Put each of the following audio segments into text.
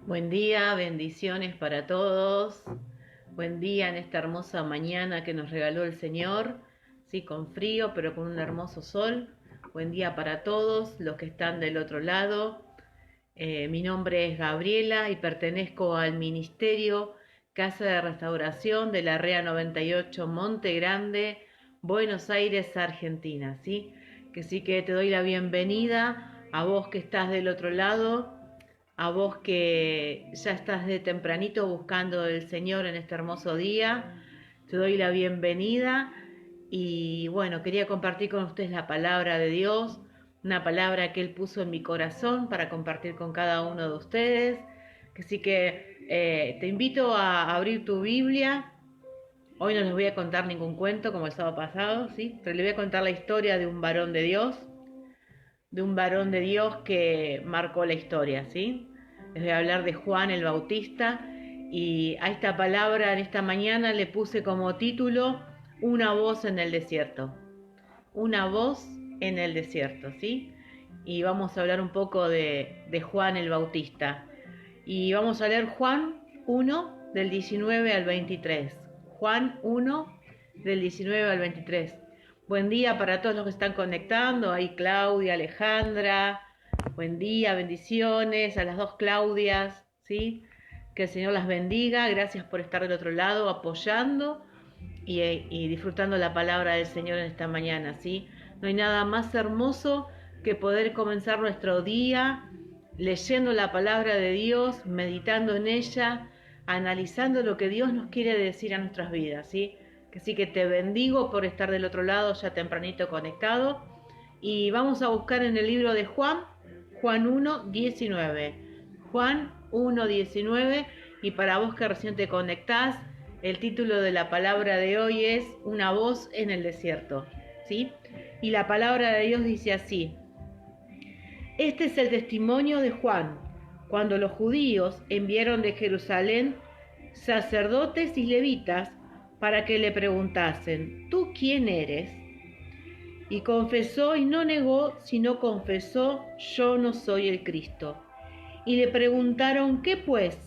Buen día, bendiciones para todos. Buen día en esta hermosa mañana que nos regaló el Señor. Sí, con frío, pero con un hermoso sol. Buen día para todos los que están del otro lado. Mi nombre es Gabriela y pertenezco al Ministerio Casa de Restauración de la REA 98 Monte Grande, Buenos Aires, Argentina. ¿Sí? Que te doy la bienvenida a vos que estás del otro lado, a vos que ya estás de tempranito buscando del Señor en este hermoso día. Te doy la bienvenida y bueno, quería compartir con ustedes la palabra de Dios, una palabra que Él puso en mi corazón para compartir con cada uno de ustedes. Así que te invito a abrir tu Biblia. Hoy no les voy a contar ningún cuento como el sábado pasado, ¿sí? Pero les voy a contar la historia de un varón de Dios que marcó la historia, ¿sí? Les voy a hablar de Juan el Bautista y a esta palabra en esta mañana le puse como título Una voz en el desierto. Una voz en el desierto, ¿sí? Y vamos a hablar un poco de Juan el Bautista. Y vamos a leer Juan 1 del 19 al 23. Juan 1 del 19 al 23. Buen día para todos los que están conectando. Ahí Claudia, Alejandra. Buen día, bendiciones a las dos Claudias, ¿sí? Que el Señor las bendiga. Gracias por estar del otro lado apoyando y disfrutando la palabra del Señor en esta mañana, ¿sí? No hay nada más hermoso que poder comenzar nuestro día leyendo la palabra de Dios, meditando en ella, analizando lo que Dios nos quiere decir a nuestras vidas, ¿sí? Así que te bendigo por estar del otro lado ya tempranito conectado. Y vamos a buscar en el libro de Juan, Juan 1:19. Juan 1:19. Y para vos que recién te conectás, el título de la palabra de hoy es Una voz en el desierto, ¿sí? Y la palabra de Dios dice así: Este es el testimonio de Juan, cuando los judíos enviaron de Jerusalén sacerdotes y levitas para que le preguntasen: ¿Tú quién eres? Y confesó y no negó, sino confesó: Yo no soy el Cristo. Y le preguntaron: ¿Qué pues?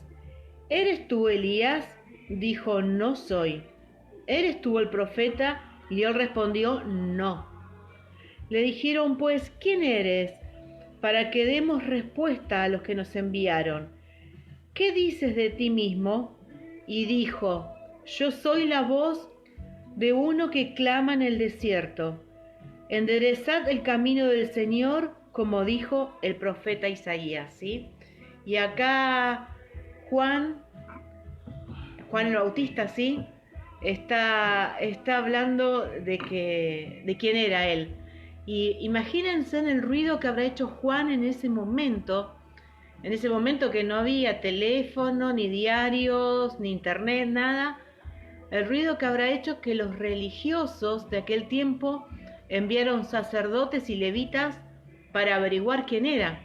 ¿Eres tú Elías? Dijo: No soy. ¿Eres tú el profeta? Y él respondió: No. Le dijeron pues: ¿Quién eres? Para que demos respuesta a los que nos enviaron. ¿Qué dices de ti mismo? Y dijo: Yo soy la voz de uno que clama en el desierto: enderezad el camino del Señor, como dijo el profeta Isaías, ¿sí? Y acá Juan el Bautista, ¿sí? Está hablando de quién era él. Y imagínense en el ruido que habrá hecho Juan en ese momento que no había teléfono, ni diarios, ni internet, nada. El ruido que habrá hecho que los religiosos de aquel tiempo enviaron sacerdotes y levitas para averiguar quién era.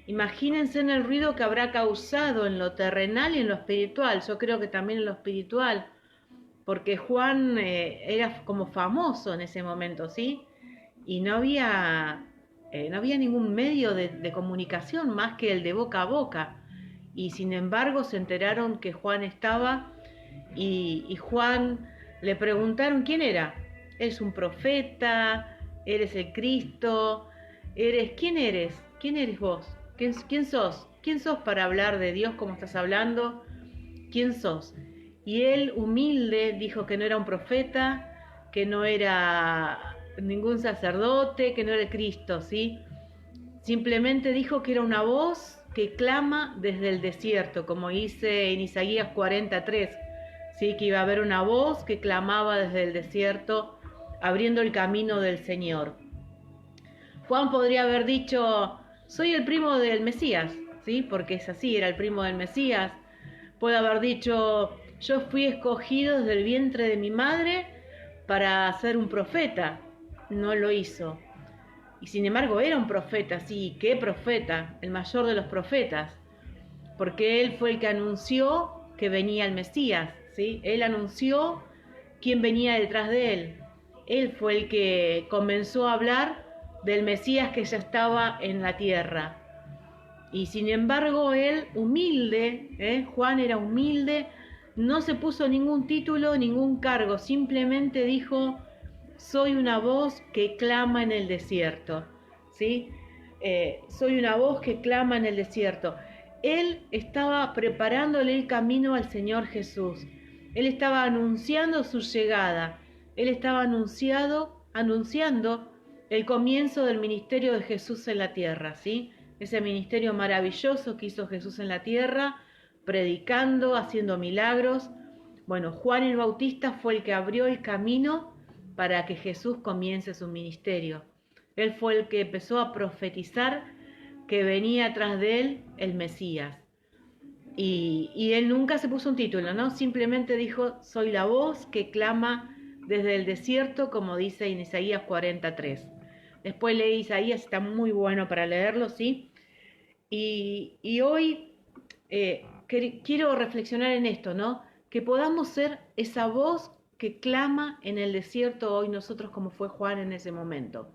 Imagínense en el ruido que habrá causado en lo terrenal y en lo espiritual. Yo creo que también en lo espiritual, porque Juan era como famoso en ese momento, ¿sí? Y no había ningún medio de comunicación más que el de boca a boca. Y sin embargo se enteraron que Juan estaba y Juan le preguntaron quién era. ¿Eres un profeta? ¿Eres el Cristo? ¿Quién eres? ¿Quién eres vos? ¿Quién sos? ¿Quién sos para hablar de Dios como estás hablando? ¿Quién sos? Y él, humilde, dijo que no era un profeta, que no era ningún sacerdote, que no era el Cristo, ¿sí? Simplemente dijo que era una voz que clama desde el desierto, como dice en Isaías 43, ¿sí? Que iba a haber una voz que clamaba desde el desierto, abriendo el camino del Señor. Juan podría haber dicho: soy el primo del Mesías, ¿sí? Porque es así, era el primo del Mesías. Puede haber dicho: yo fui escogido desde el vientre de mi madre para ser un profeta. No lo hizo. Y sin embargo era un profeta, sí. ¿Qué profeta? El mayor de los profetas. Porque él fue el que anunció que venía el Mesías, ¿sí? Él anunció quién venía detrás de él. Él fue el que comenzó a hablar del Mesías que ya estaba en la tierra. Y sin embargo él, humilde, Juan era humilde, no se puso ningún título, ningún cargo, simplemente dijo: soy una voz que clama en el desierto, ¿sí? Soy una voz que clama en el desierto. Él estaba preparándole el camino al Señor Jesús. Él estaba anunciando su llegada. Él estaba anunciando el comienzo del ministerio de Jesús en la tierra, ¿sí? Ese ministerio maravilloso que hizo Jesús en la tierra, predicando, haciendo milagros. Bueno, Juan el Bautista fue el que abrió el camino para que Jesús comience su ministerio. Él fue el que empezó a profetizar que venía tras de él el Mesías. Y él nunca se puso un título, ¿no? Simplemente dijo: soy la voz que clama desde el desierto, como dice en Isaías 43. Después leí Isaías, está muy bueno para leerlo, ¿sí? Y hoy quiero reflexionar en esto, ¿no? Que podamos ser esa voz que clama en el desierto hoy nosotros, como fue Juan en ese momento.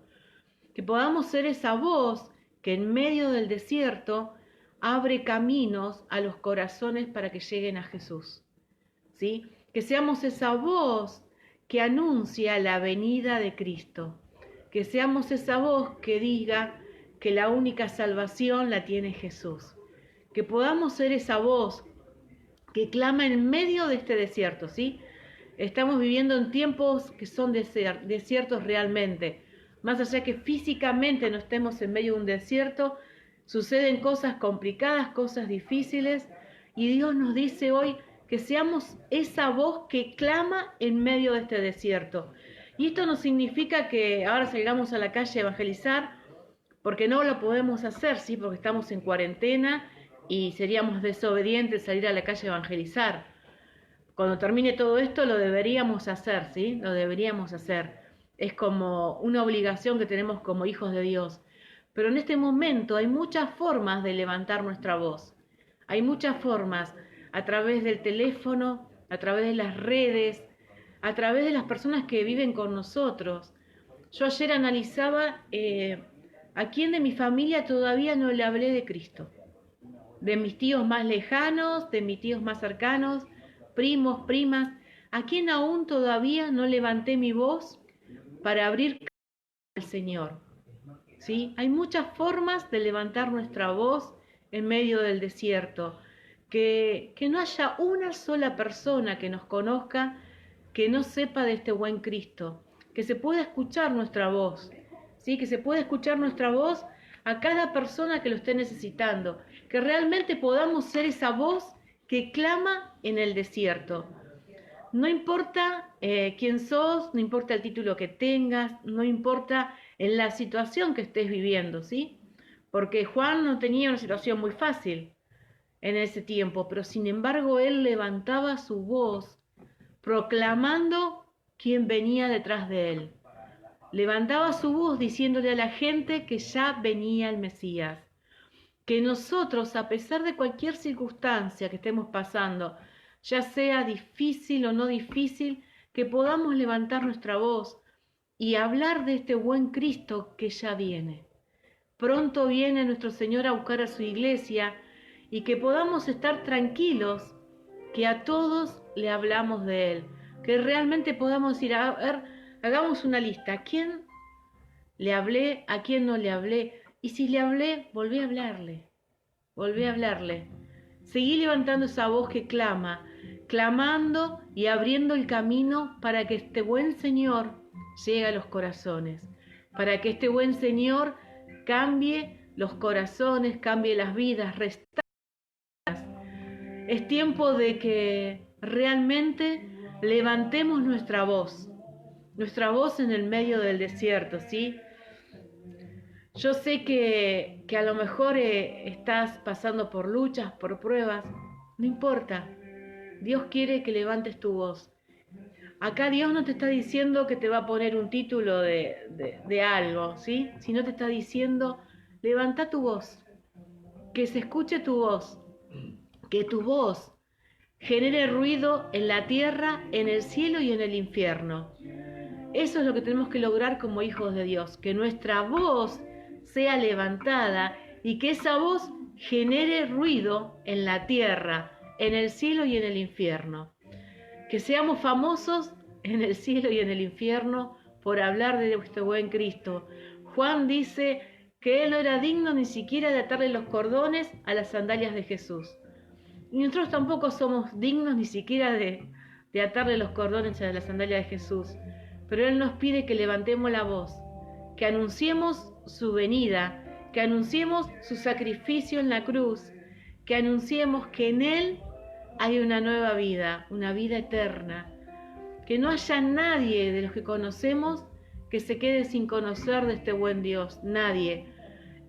Que podamos ser esa voz que en medio del desierto abre caminos a los corazones para que lleguen a Jesús, ¿sí? Que seamos esa voz que anuncia la venida de Cristo. Que seamos esa voz que diga que la única salvación la tiene Jesús. Que podamos ser esa voz que clama en medio de este desierto, ¿sí? Estamos viviendo en tiempos que son desiertos realmente. Más allá que físicamente no estemos en medio de un desierto, suceden cosas complicadas, cosas difíciles, y Dios nos dice hoy que seamos esa voz que clama en medio de este desierto. Y esto no significa que ahora salgamos a la calle a evangelizar, porque no lo podemos hacer, ¿sí? Porque estamos en cuarentena y seríamos desobedientes salir a la calle a evangelizar. Cuando termine todo esto lo deberíamos hacer, ¿sí? Lo deberíamos hacer. Es como una obligación que tenemos como hijos de Dios. Pero en este momento hay muchas formas de levantar nuestra voz. Hay muchas formas, a través del teléfono, a través de las redes, a través de las personas que viven con nosotros. Yo ayer analizaba a quién de mi familia todavía no le hablé de Cristo. De mis tíos más lejanos, de mis tíos más cercanos, primos, primas, a quién aún todavía no levanté mi voz para abrir al Señor. ¿Sí? Hay muchas formas de levantar nuestra voz en medio del desierto. Que no haya una sola persona que nos conozca que no sepa de este buen Cristo. Que se pueda escuchar nuestra voz. ¿Sí? Que se pueda escuchar nuestra voz a cada persona que lo esté necesitando. Que realmente podamos ser esa voz que clama en el desierto. No importa quién sos, no importa el título que tengas, no importa en la situación que estés viviendo, ¿sí? Porque Juan no tenía una situación muy fácil en ese tiempo, pero sin embargo él levantaba su voz proclamando quién venía detrás de él. Levantaba su voz diciéndole a la gente que ya venía el Mesías. Que nosotros, a pesar de cualquier circunstancia que estemos pasando, ya sea difícil o no difícil, que podamos levantar nuestra voz y hablar de este buen Cristo que ya viene. Pronto viene nuestro Señor a buscar a su iglesia y que podamos estar tranquilos, que a todos le hablamos de Él, que realmente podamos ir a ver, hagamos una lista, ¿a quién le hablé, a quién no le hablé? Y si le hablé, volví a hablarle, Seguí levantando esa voz que clama, clamando y abriendo el camino para que este buen Señor llegue a los corazones, para que este buen Señor cambie los corazones, cambie las vidas, restaure. Es tiempo de que realmente levantemos nuestra voz en el medio del desierto, ¿sí? Yo sé que a lo mejor estás pasando por luchas, por pruebas, no importa. Dios quiere que levantes tu voz. Acá Dios no te está diciendo que te va a poner un título de algo, ¿sí? Sino te está diciendo, levanta tu voz, que se escuche tu voz, que tu voz genere ruido en la tierra, en el cielo y en el infierno. Eso es lo que tenemos que lograr como hijos de Dios, que nuestra voz sea levantada y que esa voz genere ruido en la tierra, en el cielo y en el infierno. Que seamos famosos en el cielo y en el infierno por hablar de nuestro buen Cristo. Juan dice que él no era digno ni siquiera de atarle los cordones a las sandalias de Jesús. Y nosotros tampoco somos dignos ni siquiera de atarle los cordones a las sandalias de Jesús. Pero Él nos pide que levantemos la voz, que anunciemos su venida, que anunciemos su sacrificio en la cruz, que anunciemos que en Él hay una nueva vida, una vida eterna. Que no haya nadie de los que conocemos que se quede sin conocer de este buen Dios, nadie.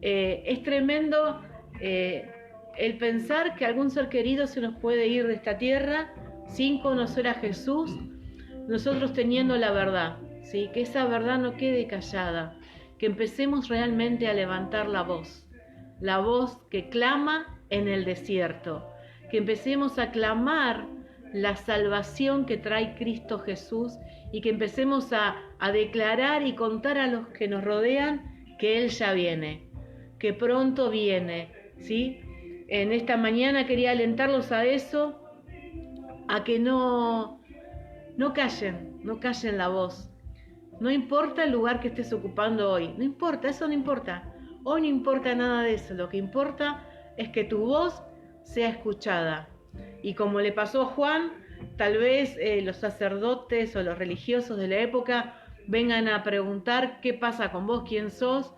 Es tremendo el pensar que algún ser querido se nos puede ir de esta tierra sin conocer a Jesús, nosotros teniendo la verdad, ¿sí? Que esa verdad no quede callada, que empecemos realmente a levantar la voz que clama en el desierto, que empecemos a clamar la salvación que trae Cristo Jesús y que empecemos a declarar y contar a los que nos rodean que Él ya viene, que pronto viene, ¿sí? En esta mañana quería alentarlos a eso, a que no callen la voz. No importa el lugar que estés ocupando hoy, no importa, eso no importa. Hoy no importa nada de eso, lo que importa es que tu voz sea escuchada. Y como le pasó a Juan, tal vez los sacerdotes o los religiosos de la época vengan a preguntar qué pasa con vos, quién sos,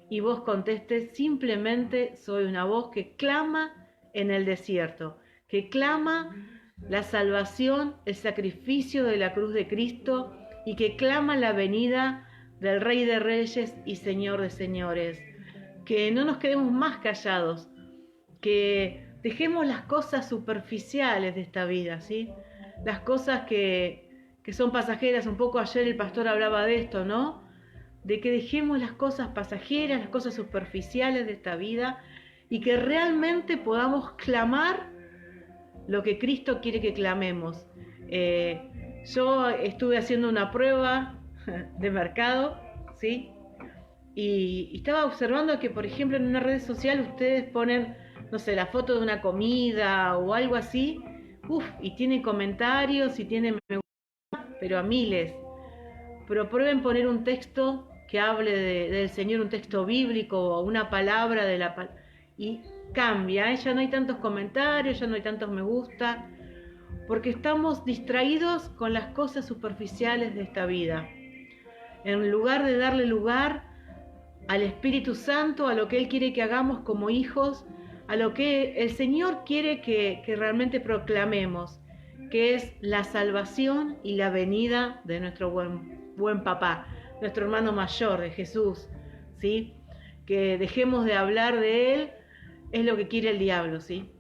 y vos contestes, simplemente soy una voz que clama en el desierto, que clama la salvación, el sacrificio de la cruz de Cristo y que clama la venida del Rey de Reyes y Señor de Señores. Que no nos quedemos más callados, que dejemos las cosas superficiales de esta vida, ¿sí? Las cosas que son pasajeras. Un poco ayer el pastor hablaba de esto, ¿no? De que dejemos las cosas pasajeras, las cosas superficiales de esta vida y que realmente podamos clamar lo que Cristo quiere que clamemos. Yo estuve haciendo una prueba de mercado, ¿sí? Y estaba observando que, por ejemplo, en una red social ustedes ponen, no sé, la foto de una comida o algo así, y tiene comentarios y tiene me gusta, pero a miles. Pero prueben poner un texto que hable del Señor, un texto bíblico o una palabra y cambia, ya no hay tantos comentarios, ya no hay tantos me gusta, porque estamos distraídos con las cosas superficiales de esta vida. En lugar de darle lugar al Espíritu Santo, a lo que Él quiere que hagamos como hijos, a lo que el Señor quiere que realmente proclamemos, que es la salvación y la venida de nuestro buen papá, nuestro hermano mayor, de Jesús, ¿sí? Que dejemos de hablar de Él, es lo que quiere el diablo, ¿sí?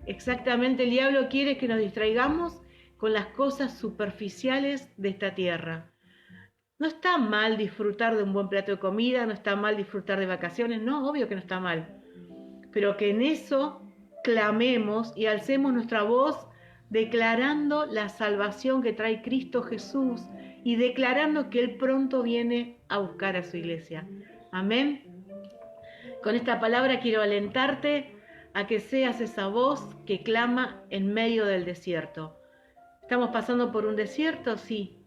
Exactamente, el diablo quiere que nos distraigamos con las cosas superficiales de esta tierra. No está mal disfrutar de un buen plato de comida, no está mal disfrutar de vacaciones, no, obvio que no está mal. Pero que en eso clamemos y alcemos nuestra voz declarando la salvación que trae Cristo Jesús y declarando que Él pronto viene a buscar a su iglesia. Amén. Con esta palabra quiero alentarte a que seas esa voz que clama en medio del desierto. ¿Estamos pasando por un desierto? Sí,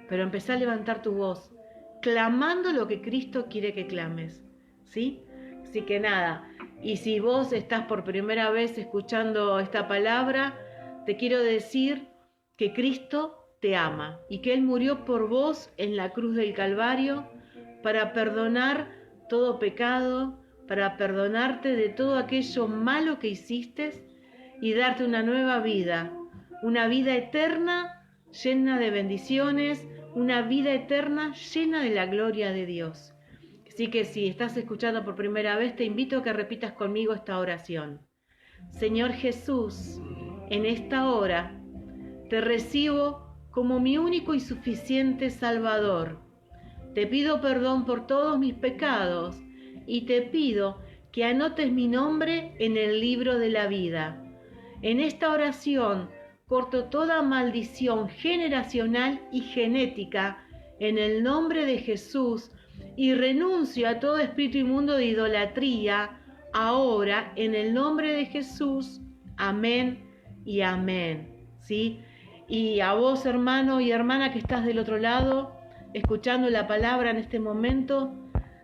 pero empezá a levantar tu voz, clamando lo que Cristo quiere que clames, ¿sí? Así que nada, y si vos estás por primera vez escuchando esta palabra, te quiero decir que Cristo te ama y que Él murió por vos en la cruz del Calvario para perdonar todo pecado, para perdonarte de todo aquello malo que hiciste y darte una nueva vida, una vida eterna llena de bendiciones, una vida eterna llena de la gloria de Dios. Así que si estás escuchando por primera vez, te invito a que repitas conmigo esta oración. Señor Jesús, en esta hora te recibo como mi único y suficiente Salvador. Te pido perdón por todos mis pecados y te pido que anotes mi nombre en el libro de la vida. En esta oración corto toda maldición generacional y genética en el nombre de Jesús y renuncio a todo espíritu inmundo de idolatría, ahora, en el nombre de Jesús. Amén y amén. ¿Sí? Y a vos, hermano y hermana que estás del otro lado, escuchando la palabra en este momento,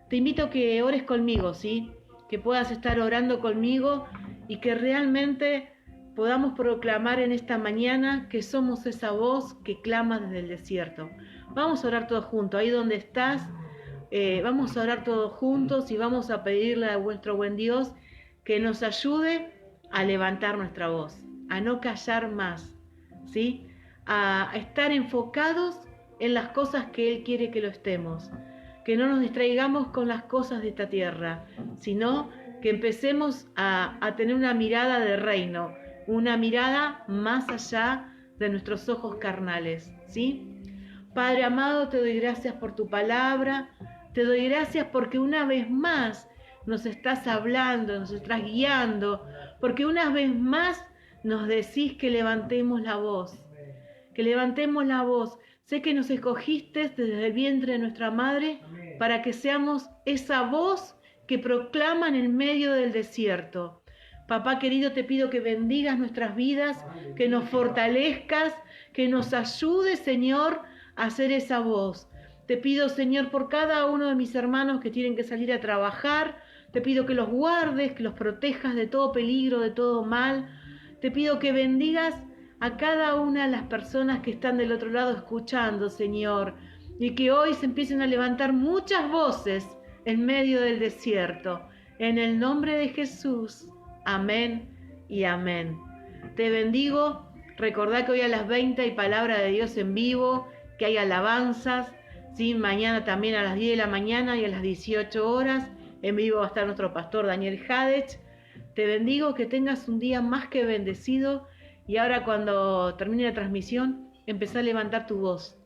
te invito a que ores conmigo, ¿sí? Que puedas estar orando conmigo y que realmente podamos proclamar en esta mañana que somos esa voz que clama desde el desierto. Vamos a orar todos juntos, ahí donde estás, vamos a orar todos juntos y vamos a pedirle a vuestro buen Dios que nos ayude a levantar nuestra voz, a no callar más, ¿sí? A estar enfocados en las cosas que Él quiere que lo estemos, que no nos distraigamos con las cosas de esta tierra, sino que empecemos a tener una mirada de reino, una mirada más allá de nuestros ojos carnales, ¿sí? Padre amado, te doy gracias por tu palabra, te doy gracias porque una vez más nos estás hablando, nos estás guiando, porque una vez más nos decís que levantemos la voz, que levantemos la voz. Sé que nos escogiste desde el vientre de nuestra madre para que seamos esa voz que proclama en el medio del desierto. Papá querido, te pido que bendigas nuestras vidas, que nos fortalezcas, que nos ayudes, Señor, a ser esa voz. Te pido, Señor, por cada uno de mis hermanos que tienen que salir a trabajar, te pido que los guardes, que los protejas de todo peligro, de todo mal. Te pido que bendigas a cada una de las personas que están del otro lado escuchando, Señor, y que hoy se empiecen a levantar muchas voces en medio del desierto. En el nombre de Jesús, amén y amén. Te bendigo. Recordá que hoy a las 20 hay palabra de Dios en vivo, que hay alabanzas, ¿sí? Mañana también a las 10 de la mañana y a las 18 horas. En vivo va a estar nuestro pastor Daniel Hadech. Te bendigo, que tengas un día más que bendecido. Y ahora, cuando termine la transmisión, empezá a levantar tu voz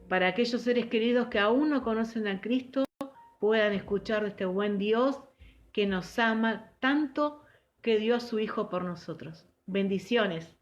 para aquellos seres queridos que aún no conocen a Cristo puedan escuchar de este buen Dios que nos ama tanto, que dio a su Hijo por nosotros. Bendiciones.